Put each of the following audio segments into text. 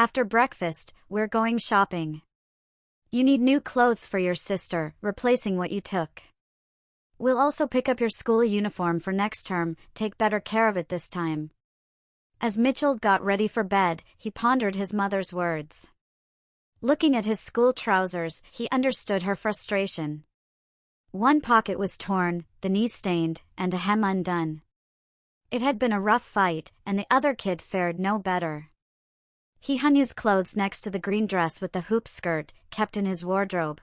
After breakfast, we're going shopping. You need new clothes for your sister, replacing what you took. We'll also pick up your school uniform for next term, take better care of it this time. As Mitchell got ready for bed, he pondered his mother's words. Looking at his school trousers, he understood her frustration. One pocket was torn, the knee stained, and a hem undone. It had been a rough fight, and the other kid fared no better. He hung his clothes next to the green dress with the hoop skirt, kept in his wardrobe.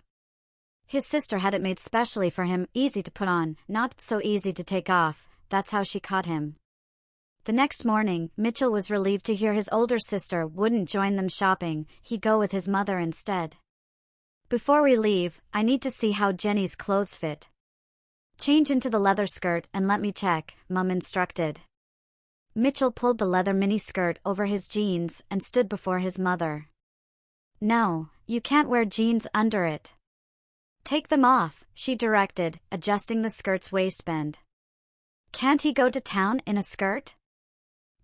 His sister had it made specially for him, easy to put on, not so easy to take off. That's how she caught him. The next morning, Mitchell was relieved to hear his older sister wouldn't join them shopping, he'd go with his mother instead. Before we leave, I need to see how Jenny's clothes fit. Change into the leather skirt and let me check, Mum instructed. Mitchell pulled the leather miniskirt over his jeans and stood before his mother. No, you can't wear jeans under it. Take them off, she directed, adjusting the skirt's waistband. Can't he go to town in a skirt?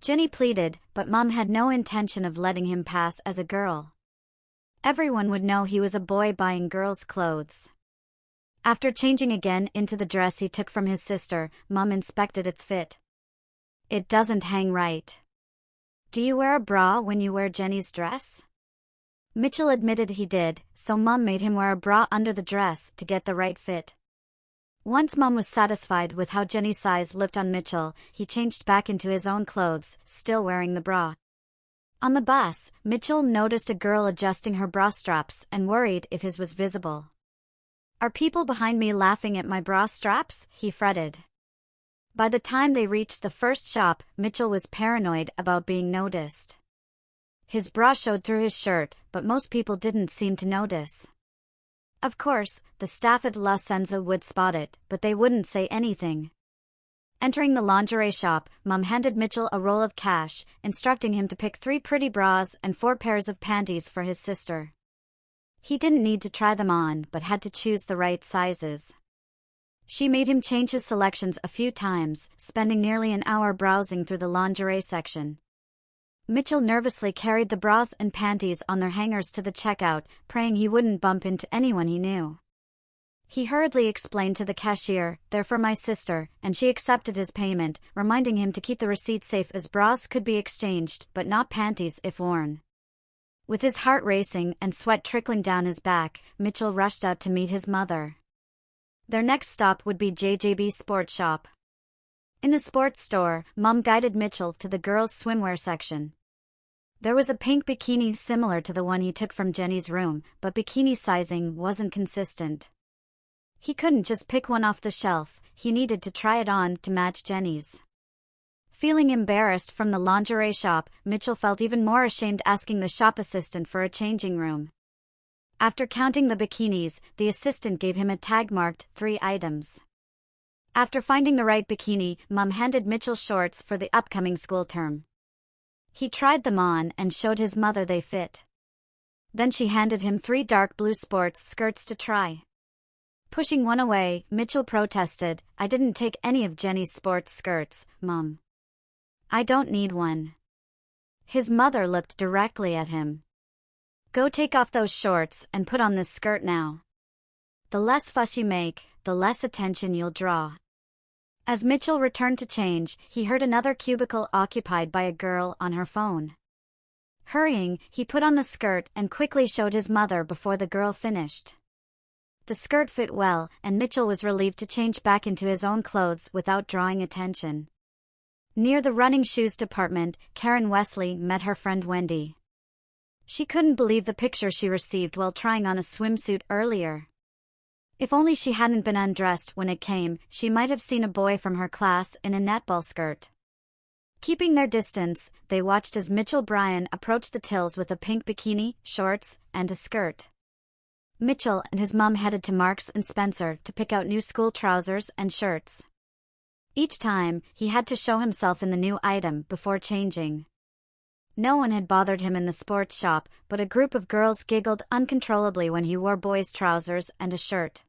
Jenny pleaded, but Mum had no intention of letting him pass as a girl. Everyone would know he was a boy buying girls' clothes. After changing again into the dress he took from his sister, Mum inspected its fit. It doesn't hang right. Do you wear a bra when you wear Jenny's dress? Mitchell admitted he did, so Mum made him wear a bra under the dress to get the right fit. Once Mum was satisfied with how Jenny's size looked on Mitchell, he changed back into his own clothes, still wearing the bra. On the bus, Mitchell noticed a girl adjusting her bra straps and worried if his was visible. Are people behind me laughing at my bra straps? He fretted. By the time they reached the first shop, Mitchell was paranoid about being noticed. His bra showed through his shirt, but most people didn't seem to notice. Of course, the staff at La Senza would spot it, but they wouldn't say anything. Entering the lingerie shop, Mum handed Mitchell a roll of cash, instructing him to pick 3 pretty bras and 4 pairs of panties for his sister. He didn't need to try them on, but had to choose the right sizes. She made him change his selections a few times, spending nearly an hour browsing through the lingerie section. Mitchell nervously carried the bras and panties on their hangers to the checkout, praying he wouldn't bump into anyone he knew. He hurriedly explained to the cashier, "They're for my sister," and she accepted his payment, reminding him to keep the receipt safe as bras could be exchanged, but not panties if worn. With his heart racing and sweat trickling down his back, Mitchell rushed out to meet his mother. Their next stop would be JJB Sports Shop. In the sports store, Mum guided Mitchell to the girls' swimwear section. There was a pink bikini similar to the one he took from Jenny's room, but bikini sizing wasn't consistent. He couldn't just pick one off the shelf, he needed to try it on to match Jenny's. Feeling embarrassed from the lingerie shop, Mitchell felt even more ashamed asking the shop assistant for a changing room. After counting the bikinis, the assistant gave him a tag marked 3 items. After finding the right bikini, Mum handed Mitchell shorts for the upcoming school term. He tried them on and showed his mother they fit. Then she handed him 3 dark blue sports skirts to try. Pushing one away, Mitchell protested, "I didn't take any of Jenny's sports skirts, Mum. I don't need one." His mother looked directly at him. "Go take off those shorts and put on this skirt now. The less fuss you make, the less attention you'll draw." As Mitchell returned to change, he heard another cubicle occupied by a girl on her phone. Hurrying, he put on the skirt and quickly showed his mother before the girl finished. The skirt fit well, and Mitchell was relieved to change back into his own clothes without drawing attention. Near the running shoes department, Karen Wesley met her friend Wendy. She couldn't believe the picture she received while trying on a swimsuit earlier. If only she hadn't been undressed when it came, she might have seen a boy from her class in a netball skirt. Keeping their distance, they watched as Mitchell Bryan approached the tills with a pink bikini, shorts, and a skirt. Mitchell and his mum headed to Marks & Spencer to pick out new school trousers and shirts. Each time, he had to show himself in the new item before changing. No one had bothered him in the sports shop, but a group of girls giggled uncontrollably when he wore boys' trousers and a shirt.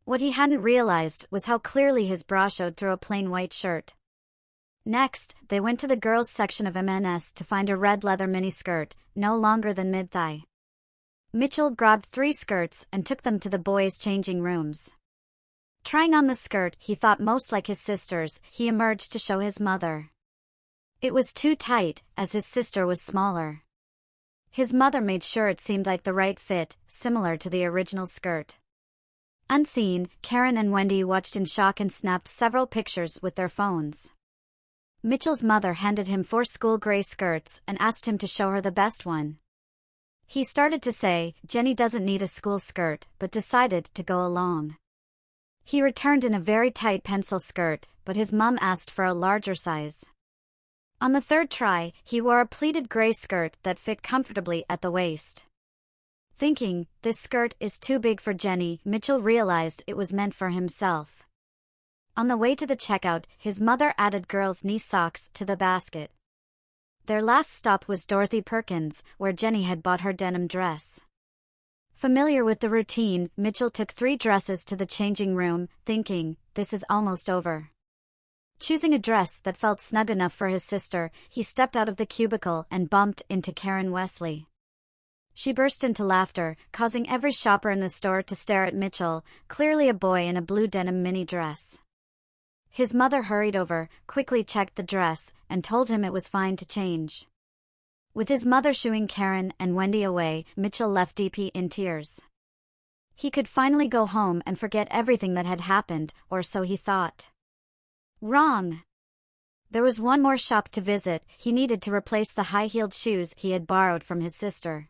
What he hadn't realized was how clearly his bra showed through a plain white shirt. Next, they went to the girls' section of M&S to find a red leather miniskirt, no longer than mid-thigh. Mitchell grabbed 3 skirts and took them to the boys' changing rooms. Trying on the skirt he thought most like his sister's, he emerged to show his mother. It was too tight, as his sister was smaller. His mother made sure it seemed like the right fit, similar to the original skirt. Unseen, Karen and Wendy watched in shock and snapped several pictures with their phones. Mitchell's mother handed him 4 school gray skirts and asked him to show her the best one. He started to say, "Jenny doesn't need a school skirt," but decided to go along. He returned in a very tight pencil skirt, but his mom asked for a larger size. On the 3rd try, he wore a pleated gray skirt that fit comfortably at the waist. Thinking, "This skirt is too big for Jenny," Mitchell realized it was meant for himself. On the way to the checkout, his mother added girls' knee socks to the basket. Their last stop was Dorothy Perkins, where Jenny had bought her denim dress. Familiar with the routine, Mitchell took 3 dresses to the changing room, thinking, "This is almost over." Choosing a dress that felt snug enough for his sister, he stepped out of the cubicle and bumped into Karen Wesley. She burst into laughter, causing every shopper in the store to stare at Mitchell, clearly a boy in a blue denim mini dress. His mother hurried over, quickly checked the dress, and told him it was fine to change. With his mother shooing Karen and Wendy away, Mitchell left deep in tears. He could finally go home and forget everything that had happened, or so he thought. Wrong. There was one more shop to visit. He needed to replace the high-heeled shoes he had borrowed from his sister.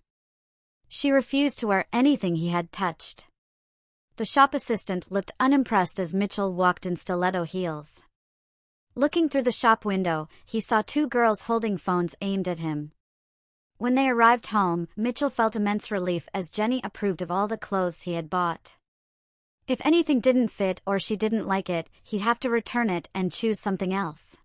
She refused to wear anything he had touched. The shop assistant looked unimpressed as Mitchell walked in stiletto heels. Looking through the shop window, he saw 2 girls holding phones aimed at him. When they arrived home, Mitchell felt immense relief as Jenny approved of all the clothes he had bought. If anything didn't fit or she didn't like it, he'd have to return it and choose something else.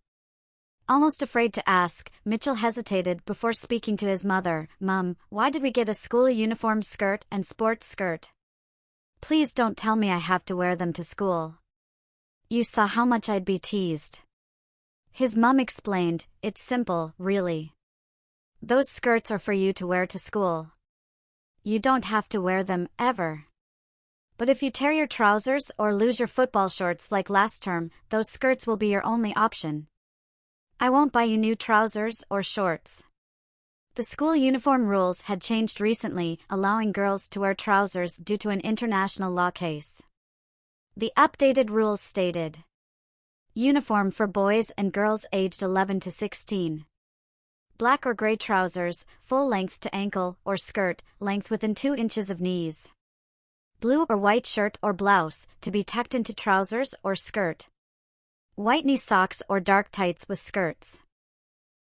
Almost afraid to ask, Mitchell hesitated before speaking to his mother. "Mom, why did we get a school uniform skirt and sports skirt? Please don't tell me I have to wear them to school. You saw how much I'd be teased." His mom explained, "It's simple, really. Those skirts are for you to wear to school. You don't have to wear them, ever. But if you tear your trousers or lose your football shorts like last term, those skirts will be your only option. I won't buy you new trousers or shorts." The school uniform rules had changed recently, allowing girls to wear trousers due to an international law case. The updated rules stated, uniform for boys and girls aged 11 to 16. Black or gray trousers, full length to ankle, or skirt, length within 2 inches of knees. Blue or white shirt or blouse, to be tucked into trousers or skirt. White knee socks or dark tights with skirts.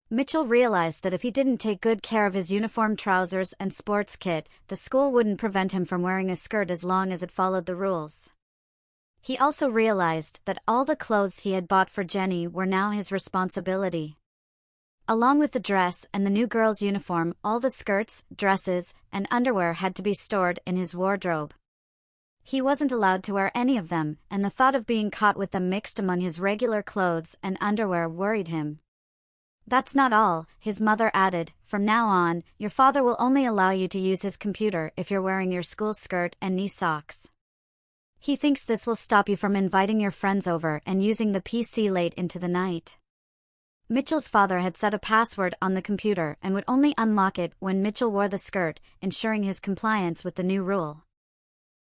Mitchell realized that if he didn't take good care of his uniform trousers and sports kit, the school wouldn't prevent him from wearing a skirt as long as it followed the rules. He also realized that all the clothes he had bought for Jenny were now his responsibility. Along with the dress and the new girl's uniform, all the skirts, dresses, and underwear had to be stored in his wardrobe. He wasn't allowed to wear any of them, and the thought of being caught with them mixed among his regular clothes and underwear worried him. "That's not all," his mother added. "From now on, your father will only allow you to use his computer if you're wearing your school skirt and knee socks. He thinks this will stop you from inviting your friends over and using the PC late into the night." Mitchell's father had set a password on the computer and would only unlock it when Mitchell wore the skirt, ensuring his compliance with the new rule.